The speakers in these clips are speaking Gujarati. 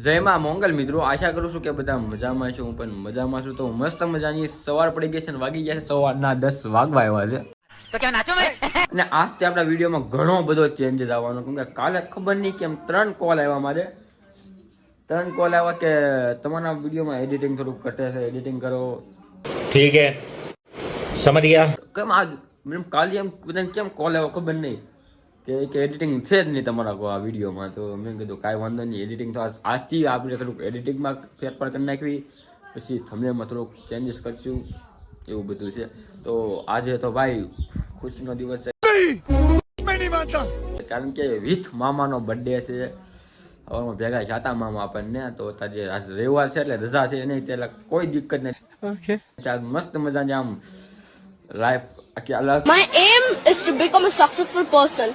જય માં મોંગલ મિત્રો, આશા કરું છું કે બધા મજામાં છો. હું પણ મજામાં છું. તો મસ્ત મજાની સવાર પડી ગઈ છે અને વાગી ગયા છે સવારના 10 વાગવા આવ્યા છે. તો ક્યાં નાચો ભાઈ. અને આજથી આપણા વિડીયોમાં ઘણો બધો ચેન્જીસ આવવાનો, કેમ કે કાલે ખબર નહીં કેમ 3 કોલ આવ્યા મારે. 3 કોલ આવ્યા કે તમારા વિડીયોમાં એડિટિંગ થોડુંક ઘટે છે, એડિટિંગ કરો. ઠીક હે, સમજ ગયા. કેમ આજ કાલે એમ બધાને કેમ કોલ આવ્યો ખબર નહીં કે એડિટિંગ છે જ નહીં તમારા આ વિડીયોમાં. તો મેં કીધું કાંઈ વાંધો નહીં, એડિટિંગ તો આજથી આપણે થોડુંક એડિટિંગમાં ફેરફાર કરી નાખવી, પછી થંબનેલમાં થોડુંક ચેન્જીસ કરશું, એવું બધું છે. તો આજે તો ભાઈ ખુશીનો દિવસ છે, કારણ કે વિથ મામાનો બર્થડે છે. હવામાં ભેગા જાતા મામા આપણને, તો આજે રવિવાર છે એટલે રજા છે નહીં, એટલે કોઈ દિક્કત નથી. મસ્ત મજાની આમ લાઈફ આખી અલગ. My aim is to become a successful person.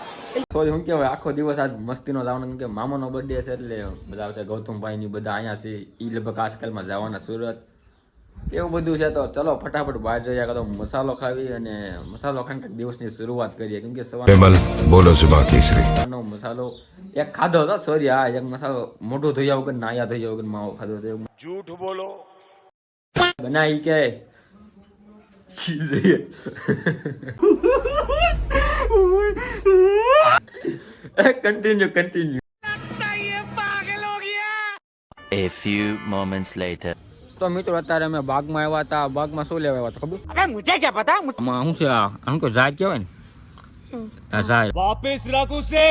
Sorry શું કહેવાય, આખો દિવસ આજ મસ્તીનો જવાનો, કેમ કે મામાનો બર્થડે છે એટલે બધા આવશે. ગૌતમભાઈ ની બધા અહીંયા છે, એ લગભગ આજકાલમાં જવાના સુરત, એવું બધું છે. તો ચલો ફટાફટ બહાર જઈએ, કાં તો મસાલો ખાવી અને મસાલો ખાઈને દિવસની શરૂઆત કરીએ, કેમ કે સવારે બોલો સુબહ કેસરી મસાલો એક ખાધો હતો. સોરી, હા, એક મસાલો મોઢું ધોયા વગર, નાયા ધોયા વગર માવો ખાધો હતો. જૂઠ બોલો. બનાવી કે continue. A few moments later. તો મિત્રો અત્યારે અમે બાગમાં આવ્યા હતા. બાગમાં શું લેવા આવ્યા હતા ખબર? અરે મુજે ક્યાં પતા. આમાં શું છે? આમ તો ઝાડ કહેવાય ને. આ ઝાડ વાપસ રાખું છે.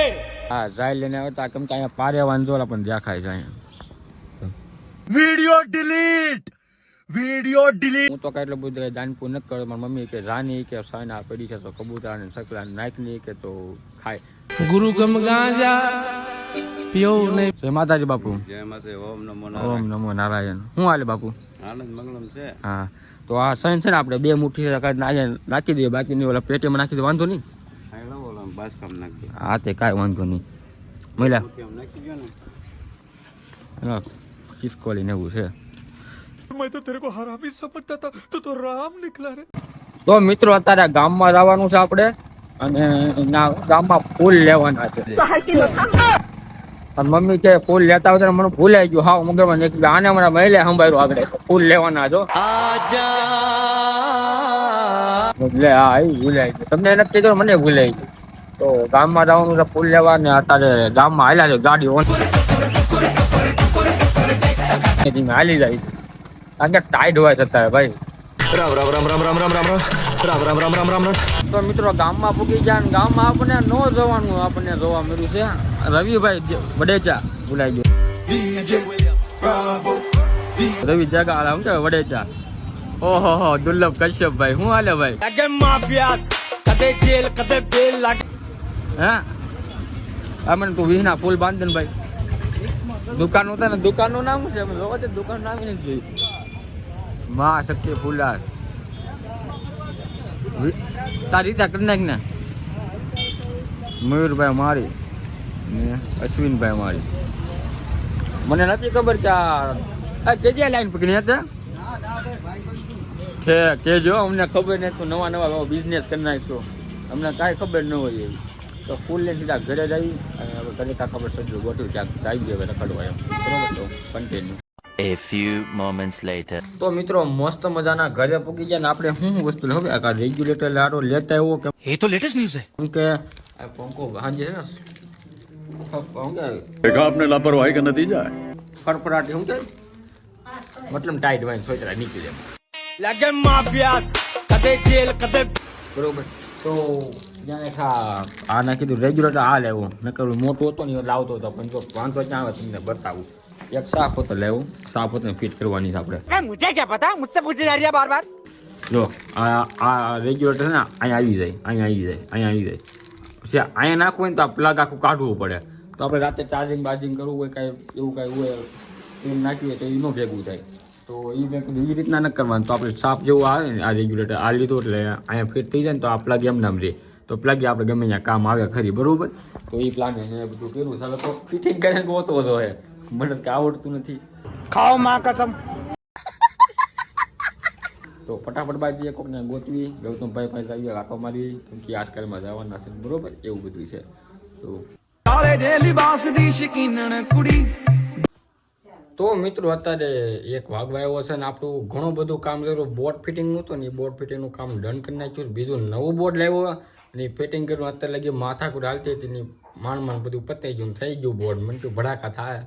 હા, ઝાડ લઈને આવ્યા હતા, કેમ કે અહીંયા પારેવાન જોલા પણ દેખાય છે અહીંયા. Video delete. હું તો કઈ એટલું બધું દાનપુર નથી કરતો. મારી મમ્મી કે રાની કે સાયના પડી છે તો કબૂતરા ને સકલા નાખની કે તો ખાય. ગુરુ ગમ ગાંજા પીઓ નહીં. જય માતાજી બાપુ. જય માતા. ઓમ નમો ઓમ નારાયણ. નમો નારાયણ. શું હાલે બાપુ? આનંદ મંગલમ છે. હા, તો આ સૈન છે ને, આપણે 2 મુઠ્ઠી નાખી દઈએ, બાકીની ઓલા પેટીમાં નાખી દે, વાંધો નહીં. આ લો ઓલા બાસકામ નાખી. હા, તે કાંઈ વાંધો નહીં. મહિલા કેમ નાખી ગયો ને. કિસકોલી ને એવું છે. मैं तो तेरे को हरामी समझता था, तू तो राम निकला रे. તો મિત્રો અત્યારે ગામમાં જવાનું છે આપણે, અને ગામમાં ફૂલ લેવાના છે. મમ્મી કે ફૂલ લેતા હોય મને ભૂલાઈ ગયું. હા, મગરમાં આને મને મહિલે સંભાળ્યું આગળ ફૂલ લેવાના છો. એટલે હા, એ ભૂલાઈ ગયું. તમને નથી કીધું, મને ભૂલાઈ ગયું. તો ગામમાં જવાનું છે ફૂલ લેવા, ને અત્યારે ગામમાં હાલ્યા છે ગાડી હાલી જાય, કારણ કે ટાઈટ હોય છે અત્યારે ભાઈ. તો મિત્રો ગામમાં પૂકી ગયા, ગામમાં આપણને ન જોવાનું, આપણને જોવા મળ્યું છે રવિભાઈ વડેચા. ભૂલાઈ ગયો રવિ જગા, શું કે વડેચા. ઓહો હો, દુર્લભ કશ્યપભાઈ. શું હાલે ભાઈ? હે અમને તું વિહના ફૂલ બાંધે ને ભાઈ. દુકાન હતા ને, દુકાનનું નામ છે, અમે જોવા દુકાન નામ નથી જોયું. માં શક્તિ ફૂલાર તારી રીતે કરી નાખ ને. મયુરભાઈ મારી ને અશ્વિનભાઈ મારી. મને નથી ખબર કે આ કેજે લાઈન પકડી હતા છે. કેજો, અમને ખબર નથી. તું નવા બિઝનેસ કરી નાખશો, અમને કાંઈ ખબર ન હોય એવી. તો ફૂલ લઈને સીધા ઘરે જઈ, અને ઘરે કાં ખબર સજ્જું ગોઠવી ક્યાંક આવી ગયો રખડવા એમ. બરોબર, તો continue. A few moments later. તો મિત્રો મસ્ત મજાના ઘરે પૂકી ગયા ને આપણે શું વસ્તુ હવે આ રેગ્યુલેટર લાડો લેતા એવો કે ये तो लेटेस्ट न्यूज़ है. કેમ કે આ પંખો હાંજે છે ને, શું કે देखा आपने लापरवाही का नतीजा है. ફરફરાટી શું કે મતલબ ટાઈટ વાઈન સોચરા નીકળે लगे माफियास कदे जेल कदे. બરોબર. તો જ્યાં આ ના કીધું રેગ્યુલેટર આ લેવું, નકર મોટું હતો ને એ લાવતો હતો, પણ જો વાંધો ક્યાં આવે તમને બતાવું. એક સાફ હતો લેવું, સાફ હતો ફિટ કરવાની છે આપણે. मुझे क्या पता, मुझसे पूछे जा रही है बार बार. જો આ રેગ્યુલેટર છે ને, અહીંયા આવી જાય, અહીંયા આવી જાય, અહીંયા આવી જાય. પછી અહીંયા નાખવું હોય ને તો આ પ્લગ આખું કાઢવું પડે. તો આપણે રાતે ચાર્જિંગ બાર્જિંગ કરવું હોય, કાંઈ એવું કાંઈ હોય એમ નાખીએ તો એનું ભેગું થાય. તો એ મેં કીધું એ રીતના ન કરવાનું. તો આપણે સાફ જેવું આવે ને આ રેગ્યુલેટર આ લીધું એટલે અહીંયા ફિટ થઈ જાય ને, તો આ પ્લગ એમ નામ રહે. તો પ્લગ આપણે ગમે ત્યાં કામ આવે ખરી. બરાબર. તો એ પ્લાન મેં બધું કર્યું. ચાલો તો ફિટિંગ કરીને ગોતો હતો હે, મને કે આવડતું નથી. खाओ माँ कसम. તો ફટાફટ બાજુ કોકને ગોતવી, ગૌતમભાઈ પાસે આવી આંટો મારી, કેમ કે આજકાલમાં જવાના છે. બરોબર, એવું બધું છે. તો તો મિત્રો અત્યારે એક વાગવા આવ્યો છે ને આપણું ઘણું બધું કામ કર્યું. બોર્ડ ફિટિંગનું હતું ને એ બોર્ડ ફિટિંગનું કામ ડન કરી નાખ્યું. બીજું નવું બોર્ડ લાવ્યો અને ફિટિંગ કર્યું. અત્યારે લગી માથાકૂટ હાલતી હતી ને માંડ બધું પતાઈ ગયું થઈ ગયું બોર્ડ. મને તો ભડાકા થાય.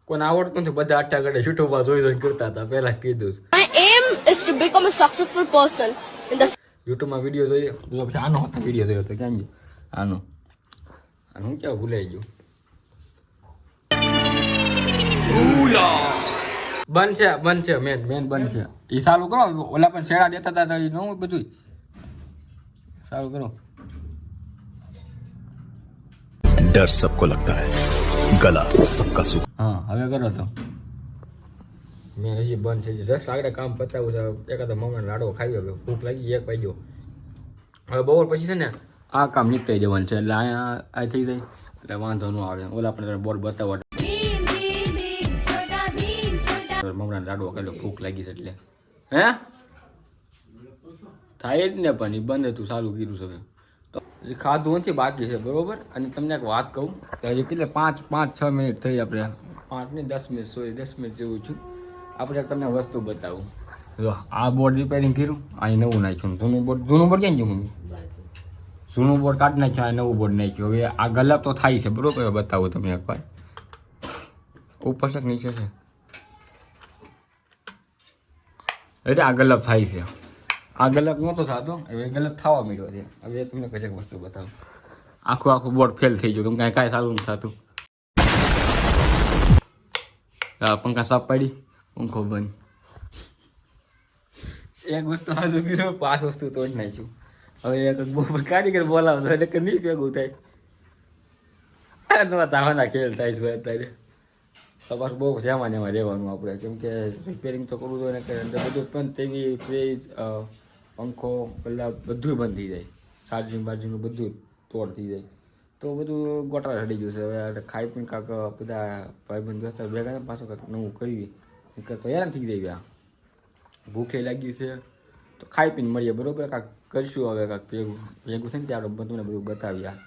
કોઈને આવડતું નથી, બધા આટા ગળે યુટ્યુબમાં જોઈ કરતા હતા. પહેલાં કીધું My aim is to become a successful person in the યુટ્યુબમાં વિડીયો જોઈએ પછી આનો હતો વિડીયો જોયો તો ક્યાં ગયો આનું આનું ક્યાં ભૂલાઈ ગયું. બંધ છે મેન બંધ છે. એ સારું કરો. ઓલા પણ શેડા દેતા હતા એ નવું બધું સારું કરો. डर सबको लगता है, गला सबका सुख. હા હવે કરો તો. મેં હજી બંધ થઈ ગયું. જસ્ટ આગળ કામ પતાવું છે. એકાદા મમ્મીને લાડવો ખાઈ ગયો. ભૂખ લાગી 1 વાગ્યો. હવે બપોર પછી છે ને આ કામ નીપટાઈ જવાનું છે એટલે અહીંયા આ થઈ જાય એટલે વાંધો ન આવે. ઓલા પણ બોર્ડ બતાવવા મમરાને લાડવો ખાઈ લો. ભૂખ લાગી છે એટલે હે થાય જ ને પણ એ બંધ હતું સારું કીધું છે. તો હજી ખાધું નથી બાકી છે બરોબર. અને તમને એક વાત કહું કે હજી કેટલે 5-6 મિનિટ થઈ આપણે 5 નહીં 10 મિનિટ 10 મિનિટ જેવું છું. આપણે તમને વસ્તુ બતાવું. જો આ બોર્ડ રિપેરિંગ કર્યું. અહીં નવું નાખ્યું. જૂનું બોર્ડ ક્યાં ગયું? જૂનું બોર્ડ કાઢી નાખ્યું. આ નવું બોર્ડ નાખ્યું. હવે આ ગલપ તો થાય છે બરોબર. બતાવું તમને એકવાર. ઉપર છે નીચે છે એટલે આ ગલપ થાય છે. આ ગલપ નહોતો થતો હવે ગલપ થવા માંડ્યો છે. હવે તમને કઈ વસ્તુ બતાવું. આખું બોર્ડ ફેલ થઈ ગયું. કેમ કાંઈ સારું નથી થતું. પંખા સાફ પાડી પંખો બંધ. એક વસ્તુ હાજુ કર્યું 5 વસ્તુ તોડી નાખ્યું. હવે એક કારીગર બોલાવતો એટલે કે નહીં ભેગું થાય. તાવાના ખેલ થાય છે અત્યારે. તો પાછું બહુ જેમાં રહેવાનું આપણે. કેમ કે રિપેરિંગ તો કરવું જોઈએ ને કે બધું પણ ટીવી ફ્રીજ પંખો પેલા બધું બંધ થઈ જાય. ચાર્જિંગ બાર્જિંગનું બધું તોડ થઈ જાય. તો બધું ગોટાળા ચડી ગયું છે. હવે ખાઈ પીને કાંક બધા ભાઈબંધ દોસ્ત ભેગા પાછું કાંઈક નવું કરવી તો હેરાન થઈ જાય. ભૂખે લાગી છે તો ખાઈ પીને મળીએ બરોબર. કાંઈક કરશું હવે કાંઈક ભેગું છે ને ત્યારે તમને બધું બતાવ્યા.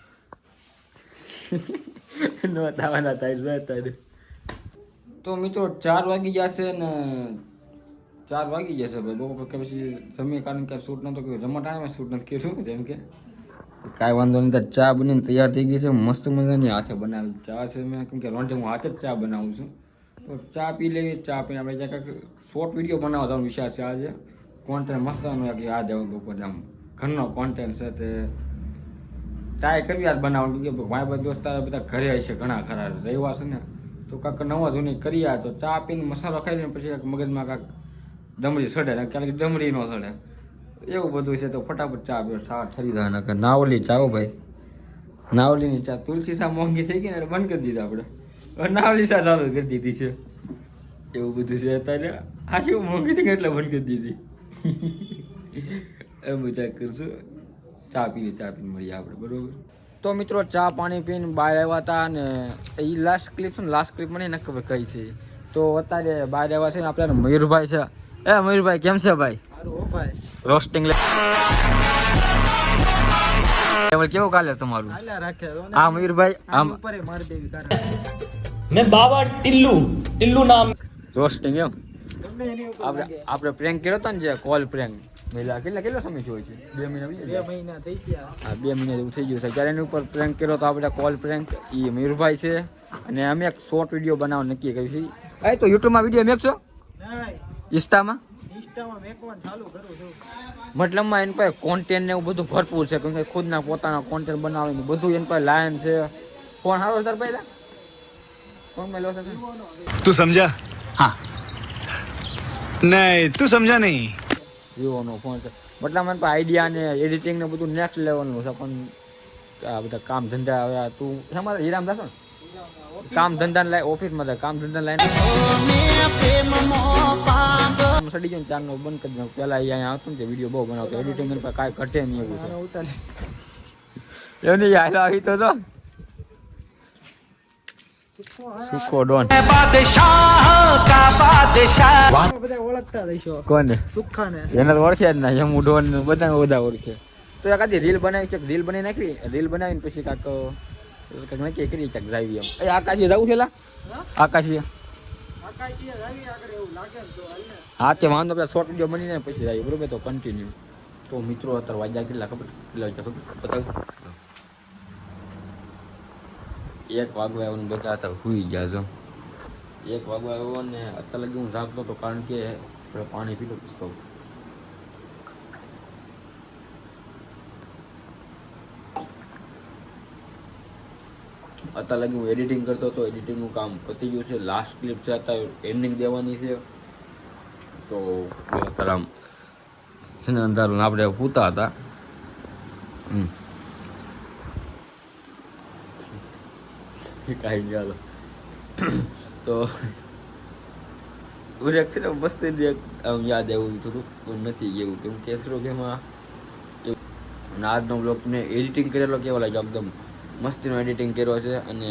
ન તાવાના થાય. તો મિત્રો 4 વાગી જશે ને 4 વાગી જશે ભાઈ. બપોર કે પછી જમીએ કારણ કે શૂટ નહોતો કર્યું. જમવા ટાઈમે શૂટ નથી કર્યું. જેમ કે કાંઈ વાંધો નહીં. ત્યારે ચા બનીને તૈયાર થઈ ગઈ છે. મસ્ત મજાની હાથે બનાવી ચા છે. મેં કેમ કે રોંઢે હું હાથે જ ચા બનાવું છું. તો ચા પી લેવી. ચા પીને આપણે ક્યાંક શોર્ટ વિડીયો બનાવવા જવાનો વિચાર છે આજે. કોન્ટેન્ટ મસ્તનો કે આ જાવ બપોર આમ ઘરનો કોન્ટેન્ટ છે તે ટ્રાય કરવી યાર બનાવવાનું. કે ભાઈ બધા દોસ્તાર બધા ઘરે હશે ઘણા ખરા રવિવાર છે ને તો કાંઈક નવા જૂની કરી તો ચા પીને મસાલો ખાઈ લઈને પછી મગજમાં કાંઈક ડમરી સડે ને ક્યારેક ડમરી ન સડે એવું બધું છે. તો ફટાફટ ચા પીઓ ચા ઠરી જાય કે નાવલી ચાવો ભાઈ. નાવલીની ચા તુલસી ચા મોંઘી થઈ ગઈ ને બંધ કરી દીધા આપણે. નાવલી ચા ચાલુ કરી દીધી છે. એવું બધું છે અત્યારે. આ શું મોંઘી થઈ ગઈ એટલે બંધ કરી દીધી. એમ ચા કરશું. ચા પીને મળીએ આપણે બરોબર. તો મિત્રો ચા પાણી પીને બહાર આવ્યા હતા અને એ લાસ્ટ ક્લિપ છે ને લાસ્ટ ક્લિપ મને ન ખબર કઈ છે. તો અત્યારે બહાર આવ્યા છે ને આપણે મયુરભાઈ છે. એ મયુરભાઈ કેમ છે ભાઈ? રોસ્ટિંગ કેવું કાલે તમારું? હા મયુરભાઈ આમ મેં બાબા ટિલ્લુ નામ રોસ્ટિંગ એમ આપણે પ્રેન્ક કર્યો હતો ને જે કોલ પ્રેન્ક કેટલો સમય થયો છે? 2 મહિના થઈ ગયા. હા 2 મહિના જેવું થઈ ગયું છે. ત્યારે એની ઉપર પ્રેન્ક કર્યો તો આપણે કોલ પ્રેન્ક. એ મયુરભાઈ છે અને અમે એક શોર્ટ વિડીયો બનાવવાનું નક્કી કર્યું છે. એ તો યુટ્યુબમાં વિડીયો મેકશો? ઇન્સ્ટામાં મતલબમાં એની પાસે કોન્ટેન્ટ ને એવું બધું ભરપૂર છે. કેમ કે ખુદના પોતાના કોન્ટેન્ટ બનાવીને બધું એની પાસે લાયન છે. ફોન સારો સર પહેલા ફોન મેલો છે तू समझा? हाँ नहीं तू समझा नहीं. વિવોનો ફોન છે. મતલબ એની પાસે આઈડિયા ને એડિટિંગ ને બધું નેક્સ્ટ લેવલનું છે. પણ આ બધા કામ ધંધા હવે તું શેમાં હીરામ થશો ને કામ ધંધા લાઈ ઓફિસમાં કામ ધંધા લાઈને સડી ગયો ને ચારનો બંધ કરી દઉં. પહેલાં અહીંયા આવતું ને વિડીયો બહુ બનાવતો. એડિટિંગ પર કાંઈ ઘટે નહીં એવું છે. એની હાલો આવી તો જો સુખો ડોન કોને એને તો ઓળખ્યા જ ના. એમ ડોન બધા ઓળખે. તો એકાદી રીલ બનાવી છે. રીલ બનાવી નાખવી. રીલ બનાવીને પછી કાંઈક નક્કી કરી ક્યાંક જાવી એમ. એ આકાશી જવું છે લા? આકાશી હા તે વાંધો આપણે શોર્ટ વિડીયો બની જાય પછી જાય બરોબર તો કન્ટિન્યુ. તો મિત્રો અત્યારે વાગ્યા કેટલા ખબર બતાવ 1 વાગવા આવ્યો બધા અત્યારે સુઈ ગયા છો. 1 વાગવા આવ્યો ને અત્યારે લગી હું જાગતો હતો કારણ કે પાણી પીલો તો અત્યારે લગી હું એડિટિંગ કરતો હતો. એડિટિંગનું કામ પતી ગયું છે. લાસ્ટ ક્લિપ છે અત્યારે એન્ડિંગ દેવાની છે. તો અત્યારે આમ છે ને અંધારું આપણે પૂતા હતા. કાંઈ ચાલો તો એક છે ને મસ્ત આમ યાદ આવ્યું થોડુંક નથી એવું કેમ કે થોડુંક એમાં અને આજનો બ્લોગ મેં એડિટિંગ કરેલો કેવો લાગ્યો એકદમ મસ્તીનો એડિટિંગ કર્યો છે અને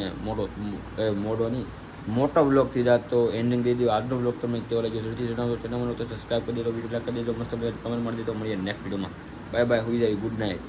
મોટો બ્લોગ થઈ જાય તો એન્ડિંગ દઈ દો. આજનો બ્લોગ તમને કેવો લાગ્યો જલ્દી જણાવો. ચેનલ તો સબસ્ક્રાઈબ કરી દેજો, વિડીયો લાઈક કરી દેજો, મસ્ત કમેન્ટ મારી દેજો. મળીએ નેક્સ્ટ વિડીયોમાં. બાય બાય, હોઈ જાય, ગુડ નાઇટ.